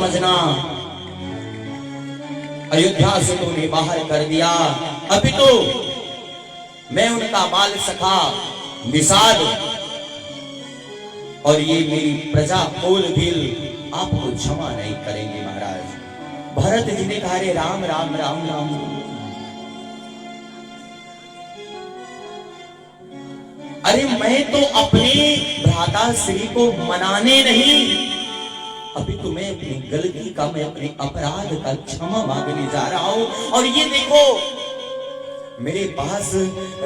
समझना, अयोध्या से तो उन्हें बाहर कर दिया, अभी तो मैं उनका बाल सखा निषाद और ये मेरी प्रजा कोल भील आपको क्षमा नहीं करेंगे महाराज। भरत जी ने कहा, रे राम राम राम राम, अरे मैं तो अपने भ्राता श्री को मनाने नहीं, अभी तो मैं अपनी गलती का, मैं अपने अपराध का क्षमा मांगने जा रहा हूं। और ये देखो मेरे पास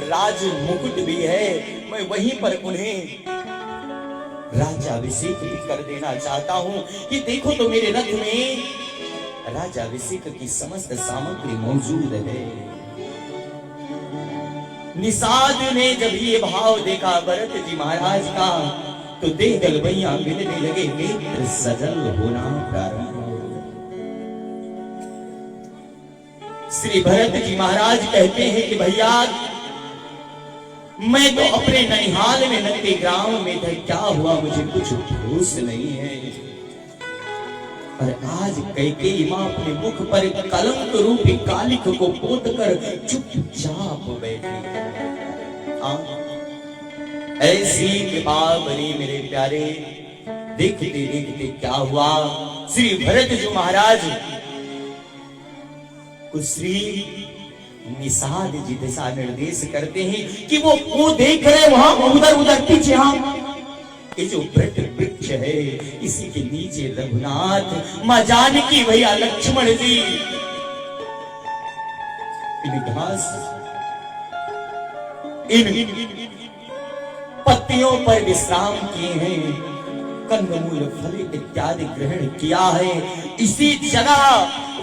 राज मुकुट भी है, मैं वहीं पर उन्हें राज्याभिषेक भी कर देना चाहता हूं। ये देखो तो मेरे रथ में राज्याभिषेक की समस्त सामग्री मौजूद है। निषाद ने जब ये भाव देखा भरत जी महाराज का, तो देह गलबैया मिलने लगे, नेत्र सजल होना प्रारंभ। श्री भरत जी महाराज कहते हैं कि भैया मैं तो अपने ननिहाल में नन्हे ग्राम में था, क्या हुआ मुझे कुछ होश नहीं है। और आज कैकेयी मां अपने मुख पर कलंक रूपी कालिक को पोत कर चुपचाप बैठी। ऐसी कृपा बनी मेरे प्यारे। देखते देखते क्या हुआ, श्री भरत जी महाराज को श्री निषाद जी दिशा निर्देश करते हैं कि वो देख रहे वहां उधर उधर पीछे, ये जो वृक्ष वृक्ष है इसी के नीचे रघुनाथ, मां जानकी, भैया लक्ष्मण जी इन घास इन पत्तियों पर विश्राम किए हैं, कंदमूल फल इत्यादि ग्रहण किया है। इसी जगह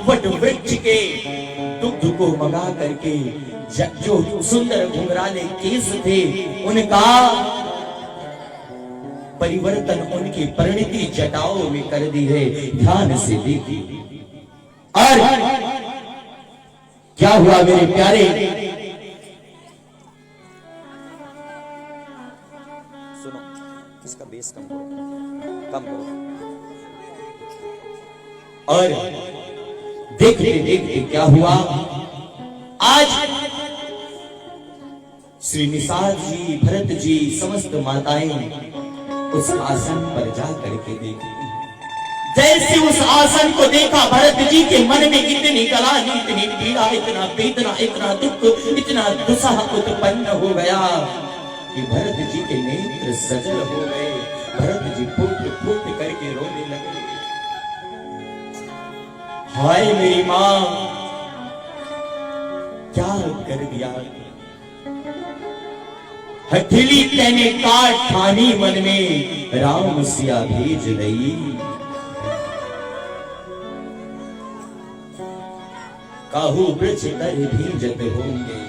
वट वृक्ष के दुग्ध को मंगा करके जो सुंदर घुंघराले केस थे उनका परिवर्तन उनकी परिणति जटाओं में कर दी है। ध्यान से देखिए और क्या हुआ मेरे प्यारे, सुनो इसका बेस कम करो। और देखते देखते क्या हुआ, आज श्री निषाद जी, भरत जी, समस्त माताएं उस आसन पर जा करके देखी। जैसे उस आसन को देखा भरत जी के मन में इतनी कलाही, इतनी पीड़ा, इतना वेदना, इतना दुख, इतना दुस्साह उत्पन्न हो गया कि भरत जी के नेत्र सजल हो गए। भरत जी फूट फूट करके रोने लगे, हाय मेरी मां क्या कर दिया। हथेली तेने काट ठानी मन में, राम सिया भेज रही। काहू वृक्ष तर भीजत होंगे,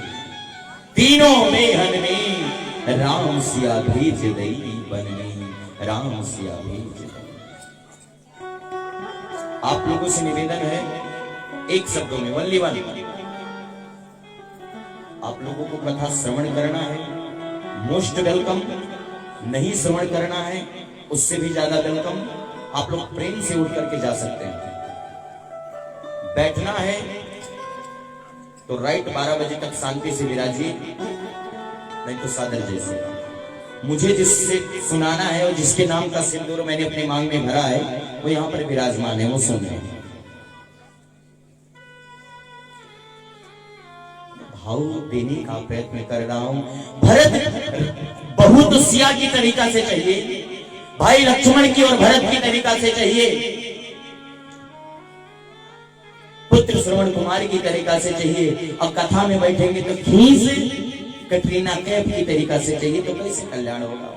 तीनों में हन में राम सिया भेज रही। बन में राम सिया भेज रही। आप लोगों से निवेदन है, एक शब्दों में वनली वन, आप लोगों को कथा श्रवण करना है, मोस्ट वेलकम। नहीं श्रवण करना है उससे भी ज्यादा वेलकम। आप लोग प्रेम से उठ करके जा सकते हैं। बैठना है तो राइट 12 बजे तक शांति से विराजिए, नहीं तो सादर जैसे। मुझे जिससे सुनाना है और जिसके नाम का सिंदूर मैंने अपने मांग में भरा है वो यहाँ पर विराजमान है, वो सुन रहे हैं। भाव देने का प्रयत्न कर रहा हूं। भरत बहू तो सिया की तरीका से चाहिए, भाई लक्ष्मण की और भरत की तरीका से चाहिए, पुत्र श्रवण कुमार की तरीका से चाहिए। और कथा में बैठेंगे तो खींच कटरीना कैफ की तरीका से चाहिए, तो कैसे कल्याण होगा।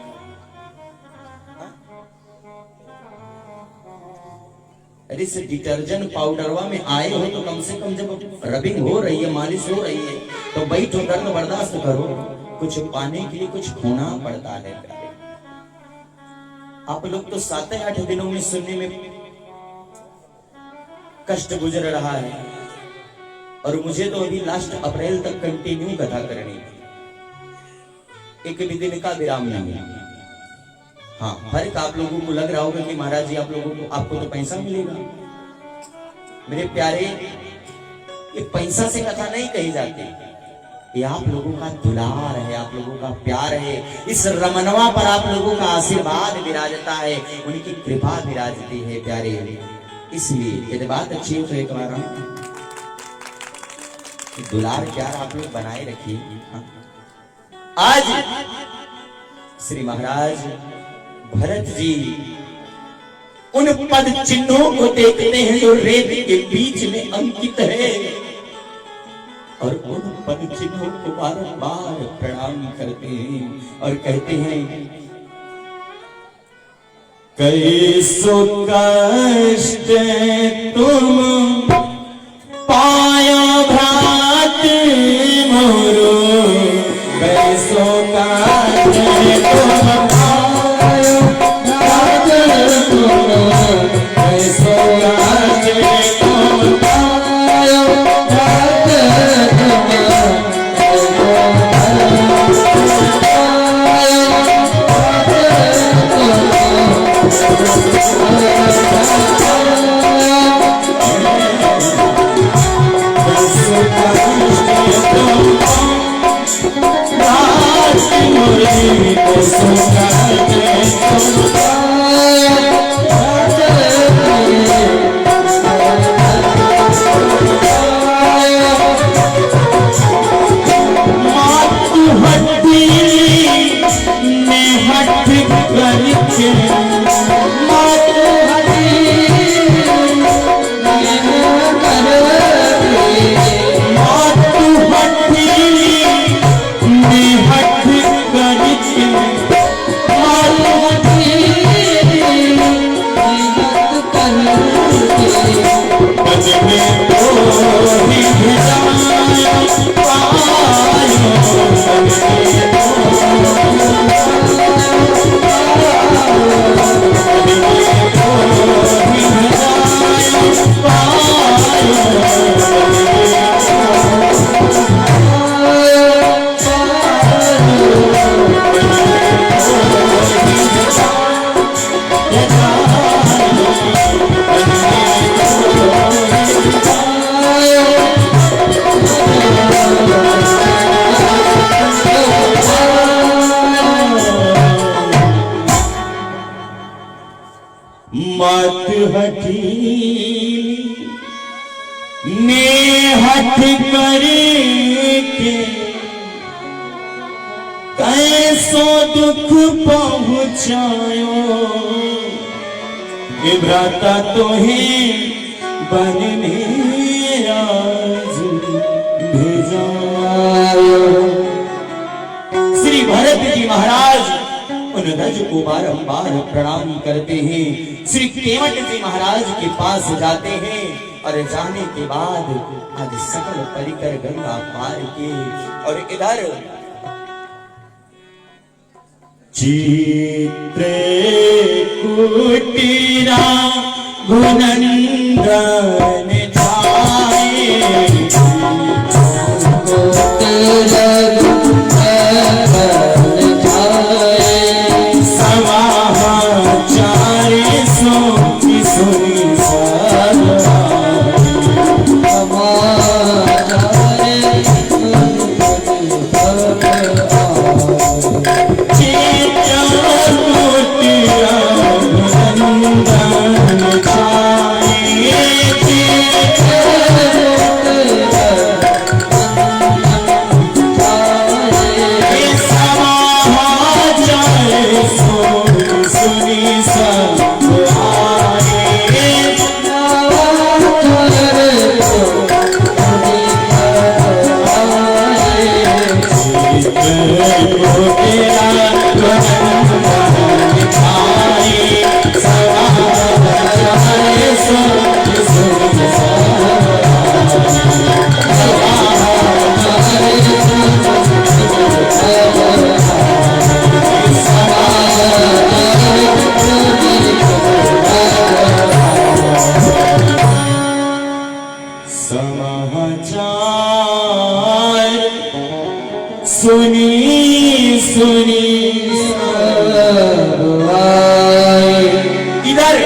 अरे इस डिटर्जेंट पाउडरवा में आए हो तो कम से कम जब रबिंग हो रही है, मालिश हो रही है, तो बैठो, दर्द बर्दाश्त करो। कुछ पाने के लिए कुछ खोना पड़ता है। आप लोग तो 7-8 दिनों में सुनने में कष्ट गुजर रहा है, और मुझे तो अभी लास्ट अप्रैल तक कंटिन्यू कथा करनी है, एक भी दिन का विराम नहीं है। हाँ, फर्क आप लोगों को लग रहा होगा कि महाराज जी आप लोगों को, आपको तो पैसा मिलेगा, मेरे प्यारे, ये पैसा से कथा नहीं कही जाती, ये आप लोगों का दुलार है, आप लोगों का प्यार है। इस रमनवा पर आप लोगों का आशीर्वाद विराजता है, उनकी कृपा विराजती है प्यारे। इसलिए यदि बात अच्छी हो तो एक बार हम दुलार प्यार आप लोग बनाए रखिए। आज श्री महाराज भरत जी उन पद चिन्हों को देखते हैं जो रेत के बीच में अंकित है, और उन पद चिन्हों को बार-बार प्रणाम करते हैं और कहते हैं, कैसो कष्ट तुम पायो भ्रात मोरो, कैसो कष्ट तुम पायो भ्रात मोरो, कैसो कष्ट तुम पायो भ्रात मत हठी ने हठ करके कैसो दुख पहुँचायो, भ्राता तोहे बन मेरा भेजायो। श्री भरत जी महाराज उन रज को बारंबार प्रणाम करते हैं। श्री केवट जी महाराज के पास जाते हैं और जाने के बाद आज सकल परिकर गंगा पार के, और इधर चित्र कुटीरा गुनंदन सुनी सुनी इधर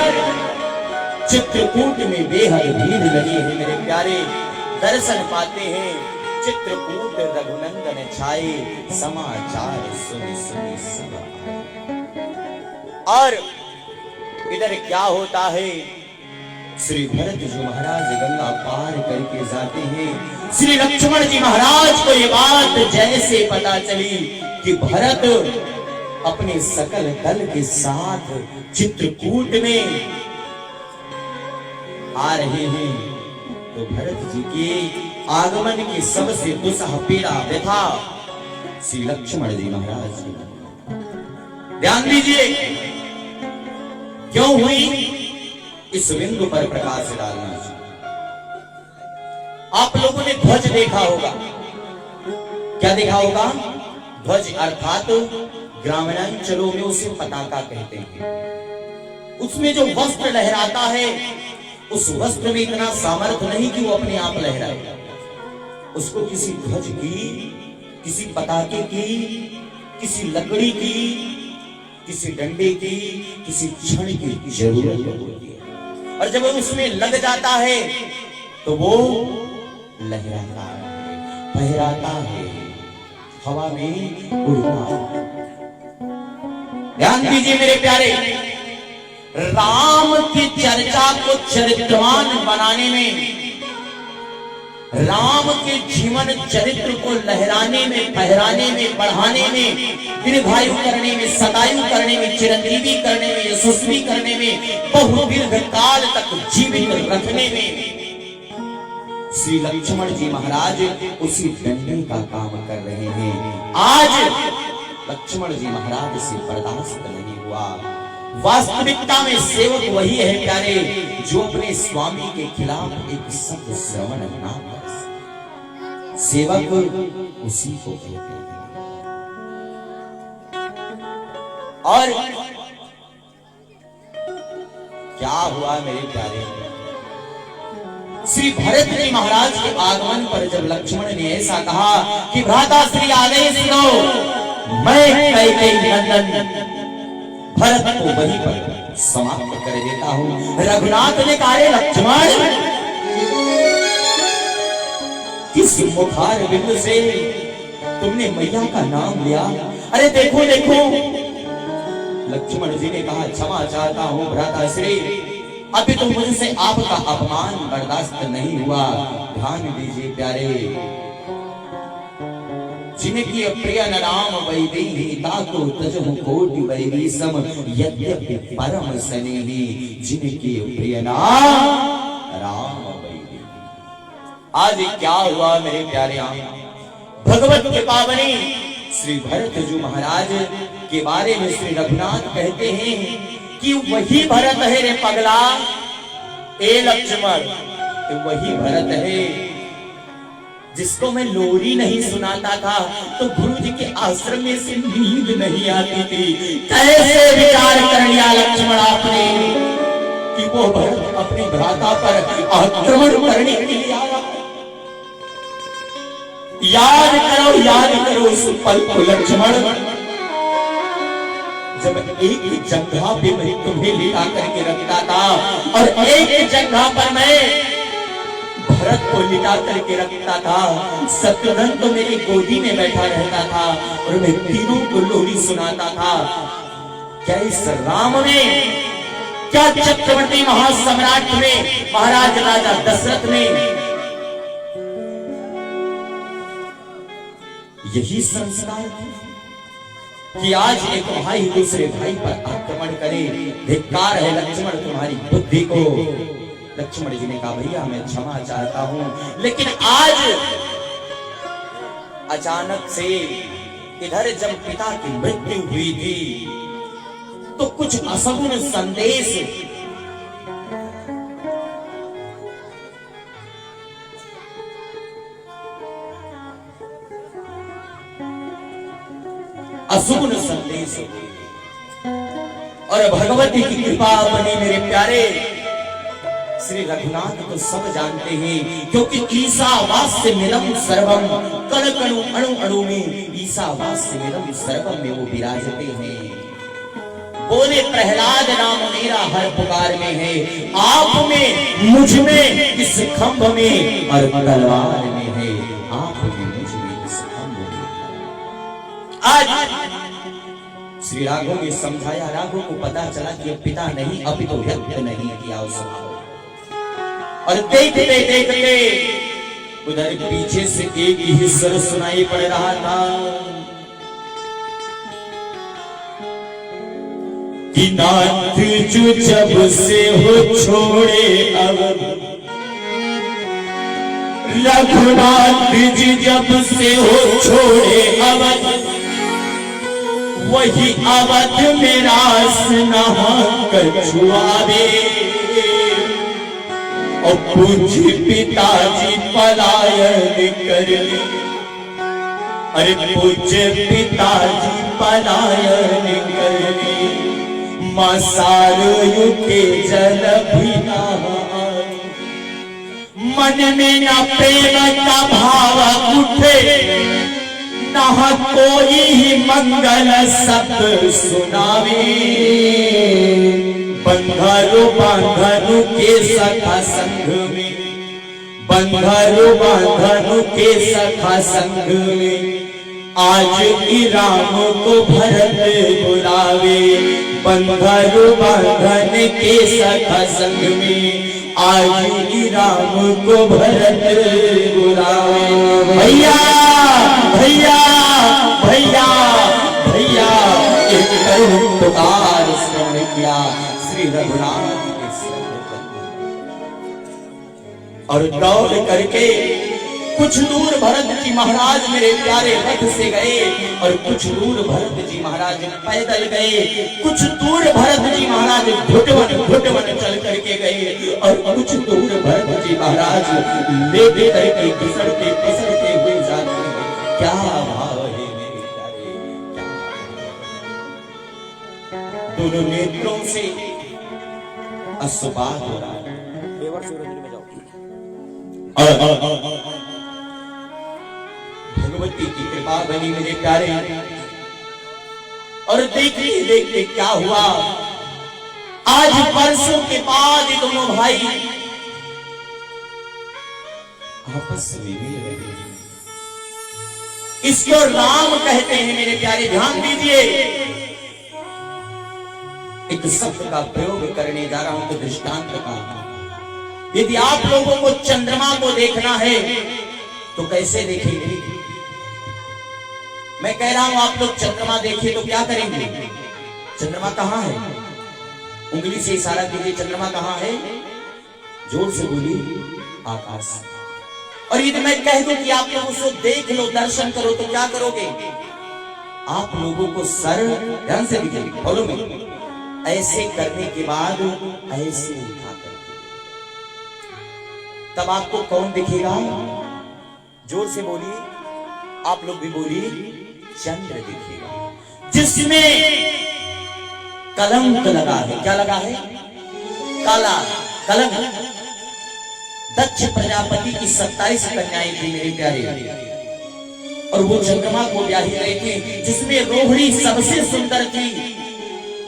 चित्रकूट में बेहद भीड़ लगी है मेरे प्यारे, दर्शन पाते हैं चित्रकूट रघुनंदन छाए, समाचार सुनि सुनि सब आए। और इधर क्या होता है, श्री भरत जी महाराज गंगा पार करके जाते हैं। श्री लक्ष्मण जी महाराज को ये बात जैसे पता चली कि भरत अपने सकल दल के साथ चित्रकूट में आ रहे हैं, तो भरत जी के आगमन की सबसे दुसह पीड़ा व्यथा श्री लक्ष्मण जी महाराज की। ध्यान दीजिए क्यों हुई, इस बिंदु पर प्रकाश डालना चाहिए। आप लोगों ने ध्वज देखा होगा, क्या देखा होगा? ध्वज अर्थात ग्रामीणांचलों में उसे पताका कहते हैं। उसमें जो वस्त्र लहराता है, उस वस्त्र में इतना सामर्थ्य नहीं कि वो अपने आप लहराए। उसको किसी ध्वज की, किसी पताके की, किसी लकड़ी की, किसी डंडे की, किसी क्षण की जरूरत होती है। और जब उसमें लग जाता है तो वो लहराता है, फहराता है, हवा में उड़ता है। ध्यान दीजिए मेरे प्यारे, राम की चर्चा को चरित्रवान बनाने में, राम के जीवन चरित्र को लहराने में, फहराने में, बढ़ाने में, दीर्घायु करने में, सतायु करने में, चिरंजीवी करने में, यशस्वी करने में, बहुदीर्घ काल तक जीवित रखने में श्री लक्ष्मण जी महाराज उसी डंडे का काम कर रहे हैं। आज लक्ष्मण जी महाराज से बर्दाश्त नहीं हुआ। वास्तविकता में सेवक वही है प्यारे, जो अपने स्वामी के खिलाफ एक शब्द श्रवण ना कर। सेवक उसी को कहते हैं। और क्या हुआ मेरे प्यारे, श्री भरत जी महाराज के आगमन पर जब लक्ष्मण ने ऐसा कहा कि भ्राता श्री आदेश दो, मैं कैकेयी नंदन भरत को वहीं पर समाप्त कर देता हूं। रघुनाथ ने कहा, लक्ष्मण किस मुखार बिंदु से तुमने मैया का नाम लिया? अरे देखो देखो। लक्ष्मण जी ने कहा, क्षमा चाहता हूं भ्राताश्री, अभी तो मुझसे आपका अपमान बर्दाश्त नहीं हुआ। ध्यान दीजिए प्यारे, जिनकी प्रिय नाम वैदेही ताको तजहु कोटि वैरीसम यद्यपि परम स्नेही, जिनकी प्रिय नाम राम वैदेही। आज क्या हुआ मेरे प्यारे, भगवत के पावनी श्री भरत जी महाराज के बारे में श्री रघुनाथ कहते हैं कि वही भरत है रे पगला, ए लक्ष्मण, वही भरत है जिसको मैं लोरी नहीं सुनाता था तो गुरु जी के आश्रम में से नींद नहीं आती थी। कैसे विचार कर लिया लक्ष्मण आपने कि वो भरत अपने भ्राता पर आक्रमण करने के लिए आ रहा। याद करो उस पल को लक्ष्मण, जब एक जगह पे मैं तुम्हें लिटा करके रखता था और एक जगह पर मैं भरत को लिटा करके रखता था। शत्रुघ्न तो मेरी गोदी में बैठा रहता था और मैं तीनों को लोरी सुनाता था। क्या इस राम में, क्या चक्रवर्ती महासम्राट में, महाराज राजा दशरथ में यही संस्कार थे कि आज एक भाई दूसरे भाई पर आक्रमण करे? धिक्कार है लक्ष्मण तुम्हारी बुद्धि को। लक्ष्मण जी ने कहा, भैया मैं क्षमा चाहता हूं, लेकिन आज अचानक से इधर जब पिता की मृत्यु हुई थी तो कुछ अशुभ संदेश अशुभ संदेश और भगवती की कृपा बनी मेरे प्यारे। श्री रघुनाथ तो सब जानते हैं, क्योंकि ईशावास्य मिलम सर्वम, कण कणु अणु अणु में ईशावास्य मिलम सर्वम में वो विराजते हैं। बोले प्रहलाद नाम मेरा हर पुकार में है, आप में मुझ में इस खंभ में और तलवार में है, आप में मुझ में इस खंभ में। आज श्री राघव ने समझाया, राघव को पता चला कि पिता नहीं अभी तो व्यक्त नहीं किया उस और देखते देखते उधर पीछे से एक ही स्वर सुनाई पड़ रहा था कि नाथ जो जब से हो छोड़े अवध, रघुनाथ जी जब से हो छोड़े अवध, वही अवध में रास नहा कर छुआवे और पूज्य पिताजी पलायन कर ले। अरे पूज्य पिताजी पलायन कर ले, मसारू के जल भीना, मन में न प्रेम का भाव उठे, न कोई ही मंगल शब्द सुनावे। बंधरु बांधनु के सखा संग में, बंधरु बांधनु के सखा संग में, आज ही राम को भरत बुलावे। बंधरु बांधन के सखा संग में, आज ही राम को भरत बुलावे। भैया भैया भैया भैया एक करुण पुकार श्रवण किया श्री रघुनाथ के सिर और दौड़ करके कुछ दूर भरत जी महाराज मेरे प्यारे रथ से गए और कुछ दूर भरत जी महाराज पैदल गए, कुछ दूर भरत जी महाराज घुटवन घुटवन चल करके गए और कुछ दूर भरत जी महाराज लेटे करके फिसलते फिसलते हुए जाते। क्या भाव है मेरे प्यारे, दोनों नेत्रों से अश्रुपात हो रहा है। भगवती की कृपा बनी मेरे प्यारे और देखते देखते क्या हुआ, आज वर्षों के बाद दोनों भाई आपस में मिल रहे। इसको राम कहते हैं मेरे प्यारे, ध्यान दीजिए। एक शब्द का प्रयोग करने जा रहा हूं तो दृष्टांत का। यदि आप लोगों को चंद्रमा को देखना है तो कैसे देखेंगे? मैं कह रहा हूं आप लोग चंद्रमा देखिए तो क्या करेंगे? चंद्रमा कहां है? उंगली से इशारा कीजिए, चंद्रमा कहां है? जोर से बोलिए, आकाश। और यदि मैं कह दूं कि आप लोग उसको देख लो, दर्शन करो, तो क्या करोगे? आप लोगों को सर ध्यान से दिखेगी, फॉलो में, ऐसे करने के बाद ऐसे उठा कर, तब आपको कौन दिखेगा? जोर से बोलिए, आप लोग भी बोलिए, चंद्र दिखेगा, जिसमें कलंक लगा है। क्या लगा है? काला कलंक। दक्ष प्रजापति की 27 कन्याएं थी मेरे प्यारे, और वो चंद्रमा को ब्याही रहे थे, जिसमें रोहिणी सबसे सुंदर थी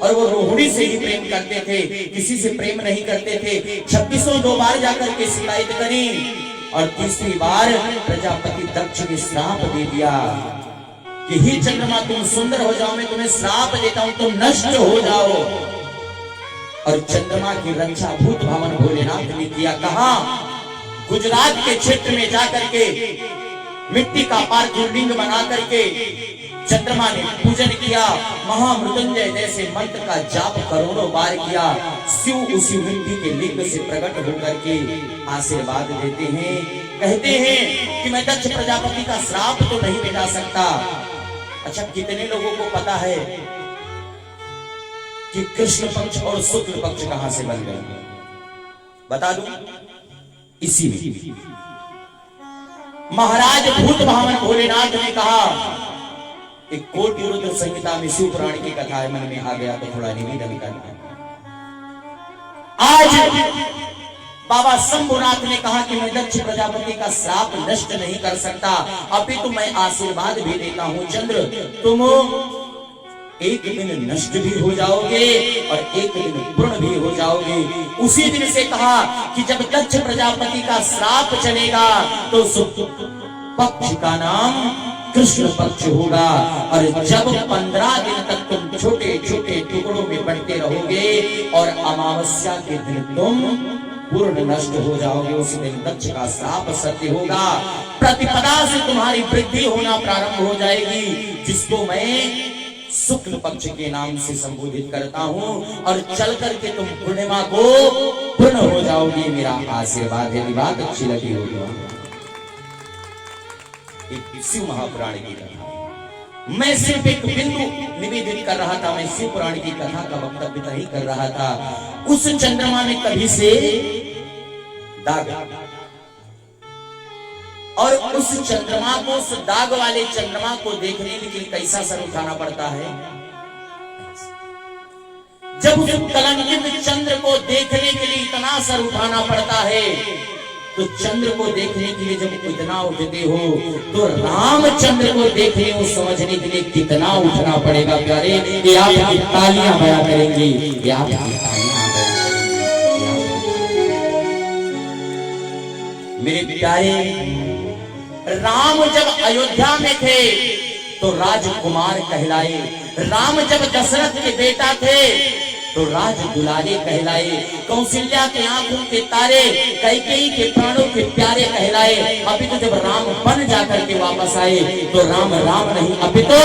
और वो रोहिणी से ही प्रेम करते थे, किसी से प्रेम नहीं करते थे। 26 दो बार जाकर के शिकायत करी और तीसरी बार प्रजापति दक्ष ने श्राप दे दिया कि ही चंद्रमा तुम सुंदर हो जाओ, मैं तुम्हें श्राप देता हूं, तुम नष्ट हो जाओ। और चंद्रमा की रक्षा भूत भावन भोलेनाथ ने किया। कहा? गुजरात के क्षेत्र में जाकर के मिट्टी का पार्थिव लिंग बना करके चंद्रमा ने पूजन किया, महामृत्युंजय जैसे मंत्र का जाप करोड़ों बार किया। शिव उसी मिट्टी के लिंग से प्रकट होकर के आशीर्वाद देते हैं, कहते हैं कि मैं दक्ष प्रजापति का श्राप तो नहीं मिटा सकता। अच्छा, कितने लोगों को पता है कि कृष्ण पक्ष और शुक्ल पक्ष कहां से बन गए? बता दूं, इसी में महाराज भूत भावन भोलेनाथ ने कहा, एक कोटि रुद्र संहिता में शिव पुराण की कथा है, मन में आ गया तो थोड़ा निवेदन करना। आज बाबा शंभुनाथ ने कहा कि मैं दक्ष प्रजापति का श्राप नष्ट नहीं कर सकता, अभी तो मैं आशीर्वाद भी देता हूं। चंद्र, तुम एक दिन नष्ट भी हो जाओगे और एक दिन पूर्ण भी हो जाओगे। उसी दिन से कहा कि जब दक्ष प्रजापति का श्राप चलेगा तो पक्ष का नाम कृष्ण पक्ष होगा, और जब 15 दिन तक तुम छोटे छोटे टुकड़ों में बढ़ते रहोगे और अमावस्या के दिन तुम पूर्ण नष्ट हो जाओगे, उस दिन दक्ष का श्राप सत्य होगा। प्रतिपदा से तुम्हारी वृद्धि होना प्रारंभ हो जाएगी, जिसको मैं शुक्ल पक्ष के नाम से संबोधित करता हूं, और चल करके तुम पूर्णिमा को पूर्ण हो जाओगी। मेरा आशीर्वाद है। बात अच्छी लगी होगी। शिव महापुराण की कथा मैं सिर्फ एक बिंदु निवेदित कर रहा था। मैं शिव पुराण की कथा का वक्तव्य नहीं कर रहा था। उस चंद्रमा में कभी से दाग, और उस चंद्रमा को, उस दाग वाले चंद्रमा को देखने के लिए कैसा सर उठाना पड़ता है। जब उस कलंकित चंद्र को देखने के लिए इतना सर उठाना पड़ता है, तो चंद्र को देखने के लिए जब इतना उठते हो तो रामचंद्र को देखने और समझने के लिए कितना उठना पड़ेगा प्यारे। ये आपकी तालियां बया करेंगी, ये आपकी तालियां मेरे प्यारे। राम जब अयोध्या में थे तो राजकुमार कहलाए, राम जब दशरथ के बेटा थे तो राज दुलारे कहलाए, कौशल्या के आंखों के तारे, कैकेयी के प्राणों के प्यारे कहलाए। अभी तो जब राम बन जाकर के वापस आए तो राम राम नहीं, अभी तो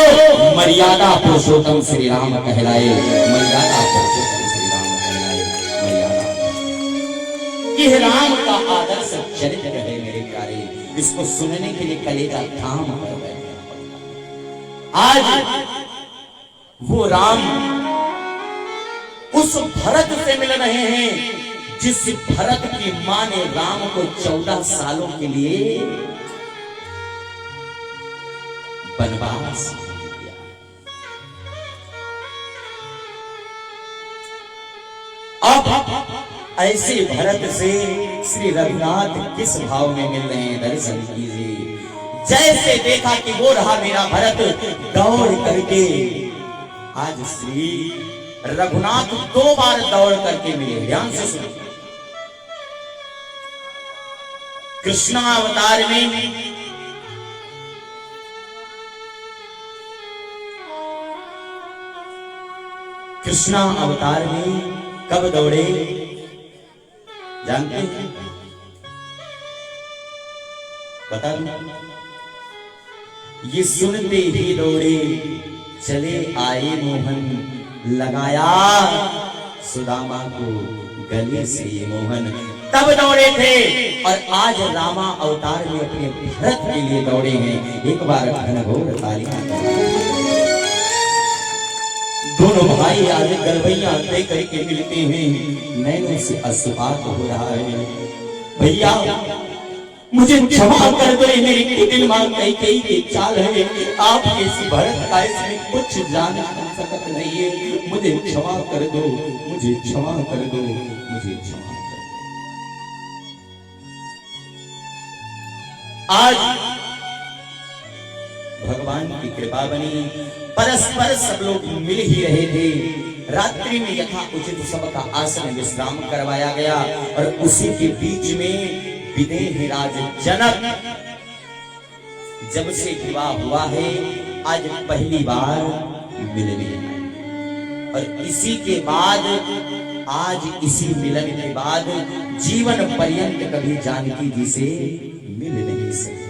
मर्यादा पुरुषोत्तम श्री राम कहलाए, मर्यादा पुरुषोत्तम श्री राम कहलाए, मर्यादा। यह राम का आदर्श चरित्र है मेरे प्यारे, इसको सुनने के लिए कलेजा थाम कर बैठना। आज वो राम उस भरत से मिल रहे हैं जिस भरत की मां ने राम को 14 सालों के लिए वनवास दिया। अब ऐसे भरत से श्री रघुनाथ किस भाव में मिल रहे हैं, दर्शन कीजिए। जैसे देखा कि वो रहा मेरा भरत, दौड़ करके आज श्री रघुनाथ 2 बार दौड़ करके मिले। ध्यान से सुनो। कृष्णा अवतार में कृष्णा अवतार में कब दौड़े जानते हैं? बता दूं? ये सुनते ही दौड़े चले आए मोहन, लगाया सुदामा को गले से मोहन, तब दौड़े थे। और आज रामा अवतार में अपने भरत के लिए दौड़े हैं। एक बार घनघोर तालियां। दोनों भाई आज गलबैया दे करके मिलते हैं, नैनों से अश्रुपात हो रहा है। भैया मुझे क्षमा कर दो, मेरी कुटिल मां कैकेयी की चाल है। आप ऐसी भरत का इसमें कुछ जान सकत नहीं है। मुझे क्षमा कर दो, मुझे क्षमा कर दो, मुझे क्षमा कर दो। आज भगवान की कृपा बनी, परस्पर सब लोग मिल ही रहे थे। रात्रि में यथा उचित सबका आसन विश्राम करवाया गया, और उसी के बीच में विदेह राज जनक जब से विवाह हुआ है आज पहली बार मिलने आए, और इसी के बाद आज इसी मिलन के बाद जीवन पर्यंत कभी जानकी जी से मिल नहीं सकते।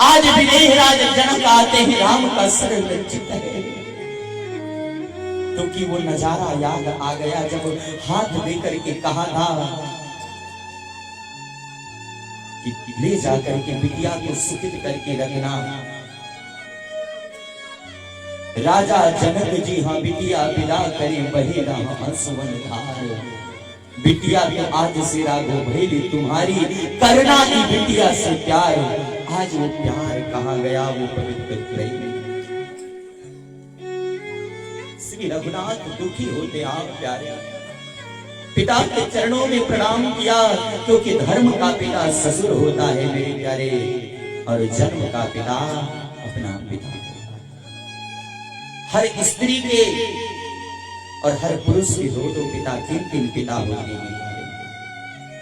आज विदेह राज जनक आते हैं, राम का सर लज्जित है, क्योंकि वो नजारा याद आ गया जब हाथ देकर के कहा था कि ले जाकर के बिटिया को सुखित करके रखना। राजा जनक जी हाँ बिटिया विदा करे बहे राम सुवन धार। बिटिया तो आज से राघो भैली तुम्हारी, करना की बिटिया से प्यार। आज वो प्यार कहाँ गया, वो पवित्र प्रेम। श्री रघुनाथ दुखी होते आप प्यारे, पिता के चरणों में प्रणाम किया, क्योंकि धर्म का पिता ससुर होता है मेरे प्यारे, और जन्म का पिता अपना पिता होता है। हर स्त्री के और हर पुरुष के दो दो पिता, तीन तीन पिता होते हैं।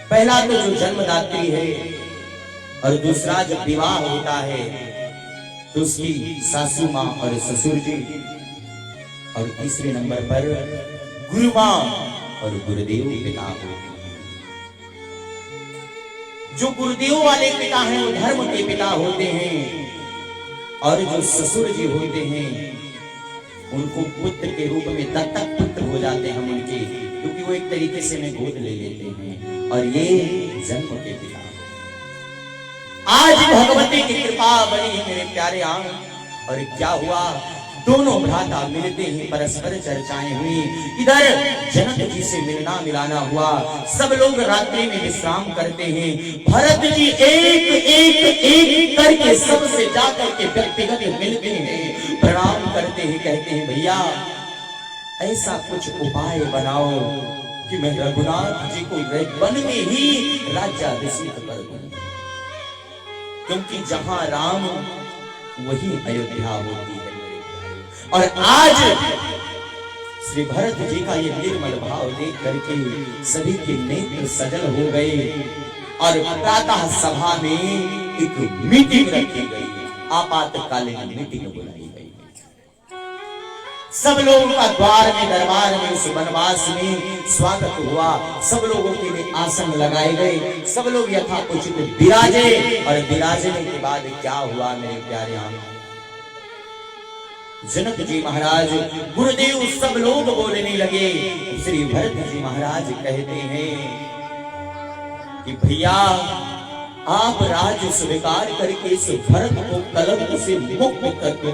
पहला तो जो जन्मदात्री है, और दूसरा जब विवाह होता है तो उसकी सासू माँ और ससुर जी, और तीसरे नंबर पर गुरु माँ और गुरुदेव पिता होते हैं। जो गुरुदेव वाले पिता हैं वो धर्म के पिता होते हैं, और जो ससुर जी होते हैं उनको पुत्र के रूप में दत्तक पुत्र हो जाते हैं हम उनके, क्योंकि वो एक तरीके से में गोद ले लेते हैं, और ये जन्म के पिता। आज भगवती की कृपा बनी मेरे प्यारे आंग, और क्या हुआ, दोनों भ्राता मिलते ही परस्पर चर्चाएं हुई। इधर जनक जी से मिलना मिलाना हुआ, सब लोग रात्रि में विश्राम करते हैं। भरत जी एक एक एक करके सबसे जाकर के व्यक्तिगत मिलते हैं, प्रणाम करते हैं, कहते हैं भैया ऐसा कुछ उपाय बनाओ कि मैं रघुनाथ जी को वन में ही राज्याभिषेक कर दूं, क्योंकि जहां राम वही अयोध्या होती है। और आज श्री भरत जी का ये निर्मल भाव देख करके सभी के नेत्र सजल हो गए, और प्रातः सभा में एक मीटिंग रखी गई, आपातकालीन मीटिंग बुलाई गई। सब लोगों का द्वार में, दरबार में, उस वनवास में स्वागत हुआ। सब लोगों के लिए आसन लगाए गए, सब लोग यथाउचित विराजे, और विराजने के बाद क्या हुआ मेरे प्यारे आम, जनक जी महाराज, गुरुदेव, सब लोग बोलने लगे। श्री भरत जी महाराज कहते हैं कि भैया आप राज स्वीकार करके इस भरत को कलंक से मुक्त कर दो।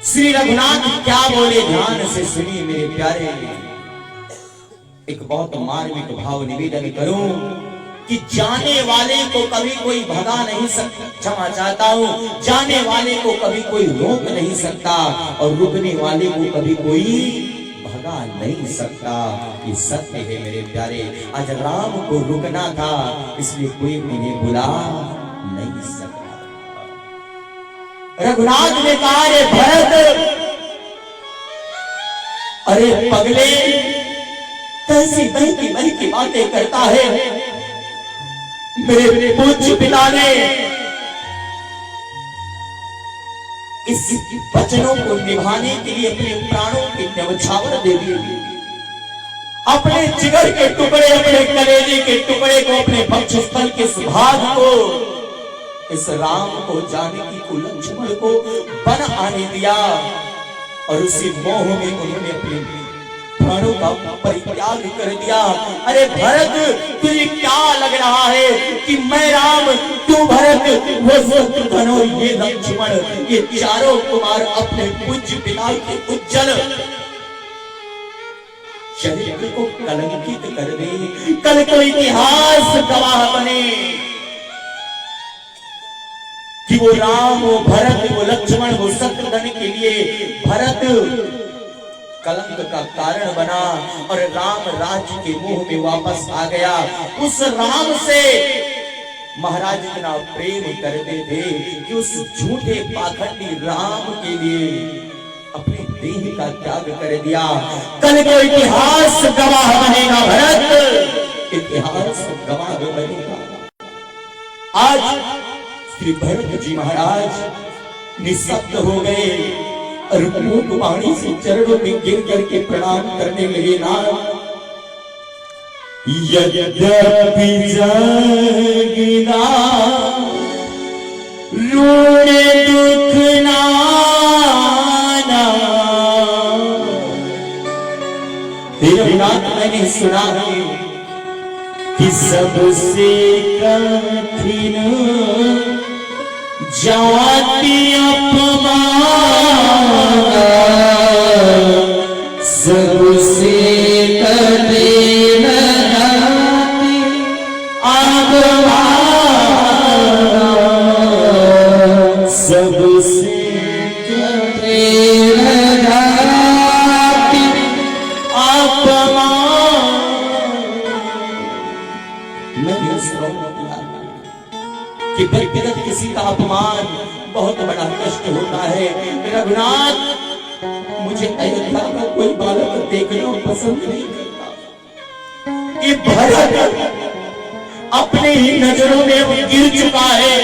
श्री रघुनाथ क्या बोले, ध्यान से सुनिए मेरे प्यारे। एक बहुत मार्मिक भाव निवेदन करूं कि जाने वाले को कभी कोई भगा नहीं सकता, क्षमा चाहता हूं, जाने वाले को कभी कोई रोक नहीं सकता, और रुकने वाले को कभी कोई भगा नहीं सकता। ये सत्य है मेरे प्यारे। आज राम को रुकना था, इसलिए कोई उन्हें बुला नहीं सकता। रघुनाथ ने कहा, अरे भरत, अरे पगले, कैसी बहकी बहकी बातें करता है। मेरे पूज्य पिता ने इस वचनों को निभाने के लिए अपने प्राणों की न्यौछावर दे दी, अपने जिगर के टुकड़े, अपने कलेजे के टुकड़े को, अपने वक्षस्थल के सुभाग को, इस राम को, जानकी को, लक्ष्मण को बन आने दिया, और उसी मोह में उन्होंने अपने प्राणों का परित्याग कर दिया। अरे भरत, तुझे क्या लग रहा है कि मैं राम, तू भरत, वो शत्रुघ्न, ये लक्ष्मण, ये चारों कुमार अपने पूज्य पिता के उज्जवल चरित्र को कलंकित कर दे, कल को इतिहास गवाह बने कि वो राम, वो भरत, वो लक्ष्मण, वो शत्रुघ्न के लिए भरत कलंक का कारण बना, और राम राज्य के मोह में वापस आ गया। उस राम से महाराज इतना प्रेम करते थे कि उस झूठे पाखंडी राम के लिए अपने देह का त्याग कर दिया। कल को इतिहास गवाह बनेगा भरत, इतिहास गवाह बनेगा। आज श्री भरत जी महाराज निःशब्द हो गए, और वाणी से चरणों में गिर करके प्रणाम करने लगे। ना यद्यपि जगिना रोने दुख नाना, रघुनाथ मैंने सुना है कि सबसे कठिन जाति अपमान, सबसे कठिन जाति अपमान, सबसे कठिन जाति अपमान। कि व्यक्तिगत किसी का अपमान, बहुत बड़ा कष्ट होता है। रघुनाथ, मुझे अयोध्या का कोई बालक देखना पसंद नहीं करता। ये भरत अपने ही नजरों में अब गिर चुका है,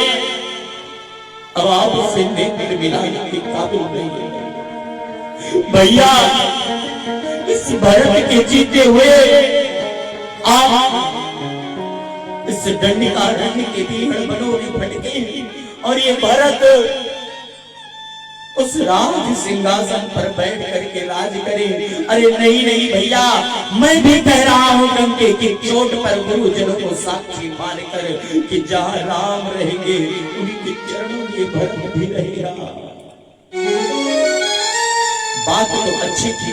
अब आप उसे नेत्र मिलाने के काबिल नहीं है। भैया, इस भरत के जीते हुए आप इस दंडकारण्य के भी हड़बड़ों में भटके और ये भरत उस राज सिंहासन पर बैठ करके राज करे। अरे नहीं नहीं भैया, मैं भी कह रहा हूं गंगे की चोट पर गुरुजनों को साक्षी मानकर कि जहां राम रहेंगे उनके चरणों में भरत भी रहेगा। बात तो अच्छी थी,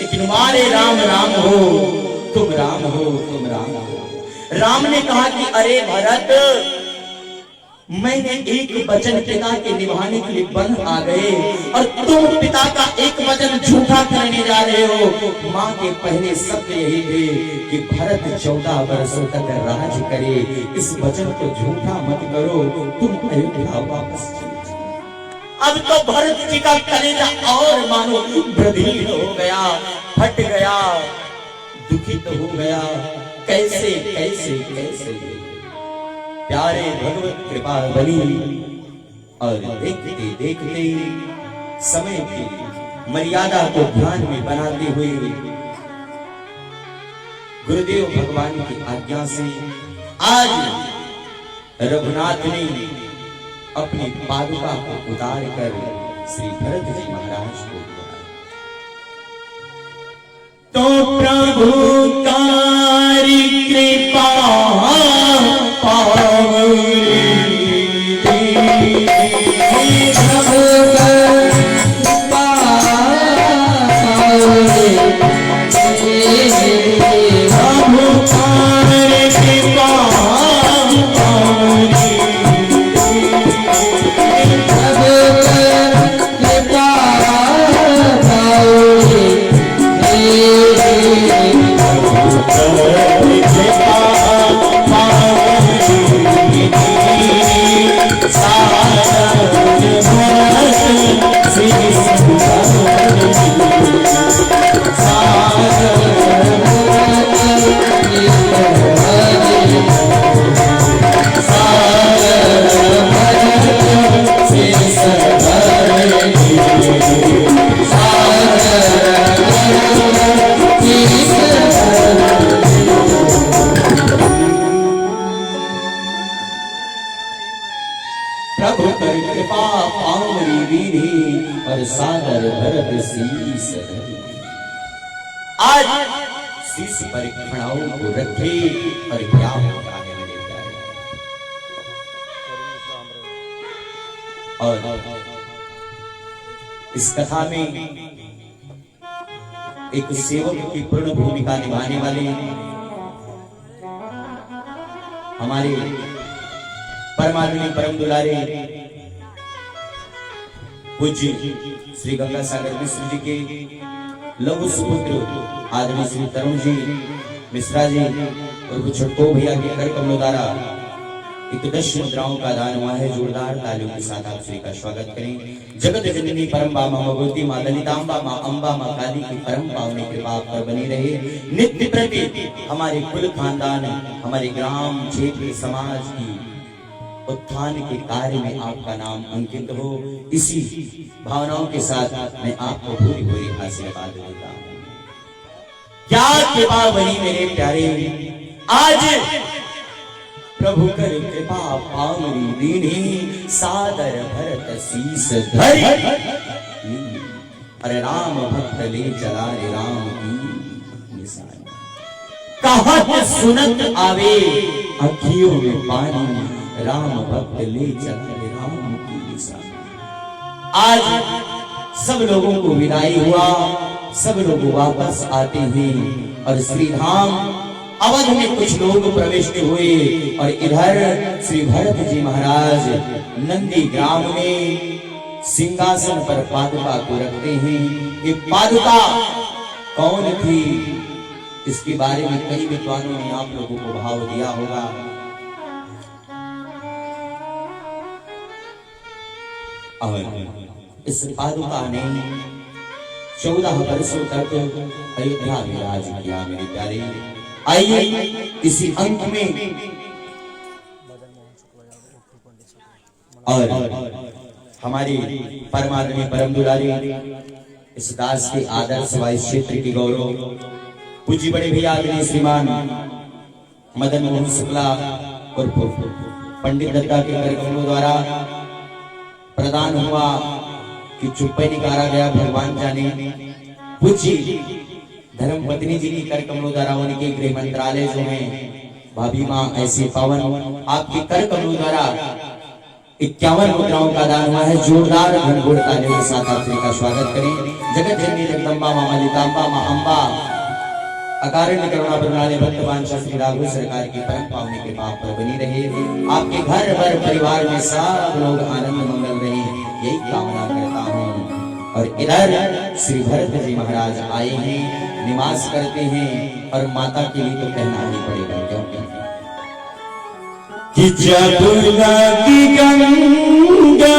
लेकिन मारे राम राम हो, तुम राम हो, तुम राम हो। राम ने कहा कि अरे भरत, मैंने एक वचन पिता के निभाने के लिए बन आ गए और तुम पिता का एक वचन झूठा करने जा रहे हो। माँ के पहले शब्द यही थे कि भरत 14 वर्षों तक राज करे, इस वचन को झूठा मत करो, तुम अयोध्या वापस चले जाओ। अब तो भरत जी का कलेजा और मानो बधिर हो गया, फट गया, दुखित हो गया। कैसे कैसे कैसे प्यारे भगवत कृपा बनी और देखते देखते समय की मर्यादा को ध्यान में बनाते हुए गुरुदेव भगवान की आज्ञा से आज रघुनाथ ने अपनी पादुका को उतार कर श्री भरत जी महाराज को दिया। तो प्रभु कारी कृपा सादर भरत शीस आज शीस पर खड़ाओं को रखे और क्या होता है मेरे प्यारे। और इस कथा में एक सेवक की पूर्ण भूमिका निभाने वाले हमारे परमात्मा परम दुलारे पूज्य श्री गंगा सागर मिश्र जी के लघु सुपुत्र आदरणीय श्री तरुण जी मिश्रा जी और कुछ छोटको भैया के कर कमलों द्वारा 10 मुद्राओं का दान हुआ है। जोरदार तालियों के साथ आप श्री का स्वागत करें। जगत जननी परम मां भगवती मां ललितांबा मां अंबा मां काली की परम पावनी कृपा आप पर बनी रहे। नित्य प्रति हमारे कुल खानदान, हमारे ग्राम क्षेत्र समाज की उत्थान के कार्य में आपका नाम अंकित हो, इसी भावनाओं के साथ मैं आपको पूरी पूरी आशीर्वाद देता हूं। क्या कृपा बनी मेरे प्यारे, आज प्रभु कर कृपा पावनी दीनी, सादर भरत शीस धरि। अरे राम भक्त ले चला रे राम की निशानी, कहत सुनत आवे अखियों में पानी, राम भक्त ले चले राम की निशानी। आज सब लोगों को विदाई हुआ, सब लोग वापस आते हैं और श्री धाम अवध में कुछ लोग प्रविष्ट हुए और इधर श्री भरत जी महाराज नंदी ग्राम में सिंहासन पर पादुका को रखते हैं। ये पादुका कौन थी, इसके बारे में कई विद्वानों ने आप लोगों को भाव दिया होगा। और इस पादुका ने 14 वर्षों तक अयोध्या में राज किया। मेरे प्यारे, आइए इसी अंक में और हमारी परमात्मा परम दुलारी इस दास के आदर्श व इस क्षेत्र की गौरव पूज्य बड़े भैया आदरणीय श्रीमान मदन मोहन शुक्ला और पंडित दत्ता के कार्यक्रमों द्वारा प्रदान हुआ कि चुप्पे निकाला गया भगवान जाने। पूज्य धर्म पत्नी जी की कार्यक्रमों द्वारा उनके गृह मंत्रालय जो है भाभी माँ ऐसे पावन आपके कार्यक्रमों द्वारा 51 मुद्राओं का दान हुआ है। जोरदार घनघोर तालियों के साथ आप सभी का स्वागत करें। जगत जननी जगदम्बा मां ललितांबा मां अंबा अकारण करुणा प्रणाली भक्तवान श्री राघव सरकार की परम पावनी के पाप पर बनी रहे। आपके घर पर परिवार में सब लोग आनंद मंगल रहे, यही कामना करता हूँ। और इधर श्री भरत जी महाराज आए हैं, निवास करते हैं और माता के लिए तो कहना ही पड़ेगा क्योंकि जमुना की गंगा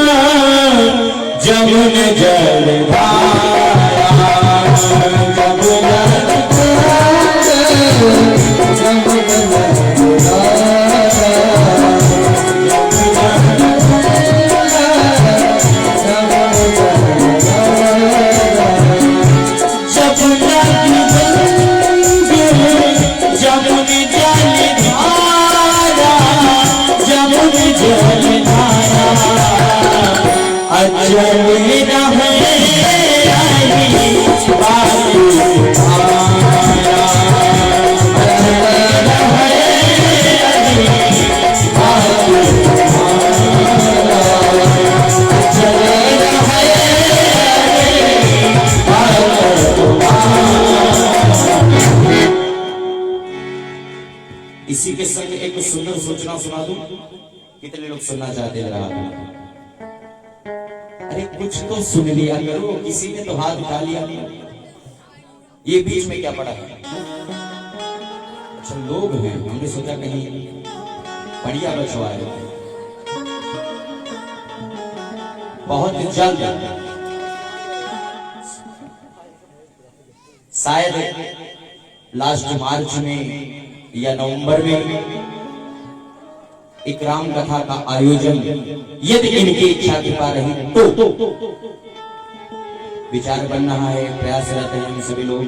जमुन जलधारा जमुना इसी के संग एक सुंदर सूचना सुना दूं। कितने लोग सुनना चाहते हैं? अरे कुछ तो सुन लिया करो, किसी ने तो हाथ उठा लिया। ये बीच में क्या पड़ा है? अच्छा लोग हैं, हमने सोचा कहीं बढ़िया बचवा है। बहुत जल्द शायद लास्ट मार्च में या नवंबर में एक राम कथा का आयोजन यदि इनकी इच्छा कृपा रही तो विचार बन रहा है, प्रयास रहते हैं हम सभी लोग।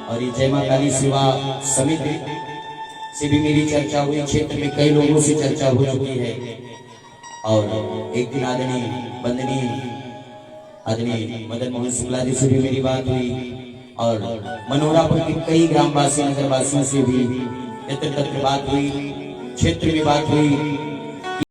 और ये जय मां काली सेवा समिति से भी मेरी चर्चा हुई, क्षेत्र में कई लोगों से चर्चा हो चुकी है। और एक दिन आदरणीय वंदनीय आदरणीय मदन मोहन शुक्ला जी से भी मेरी बात हुई और मनोरापुर के कई ग्रामवासी नगरवासियों से भी यत्र तत्र बात हुई, क्षेत्र में बात हुई।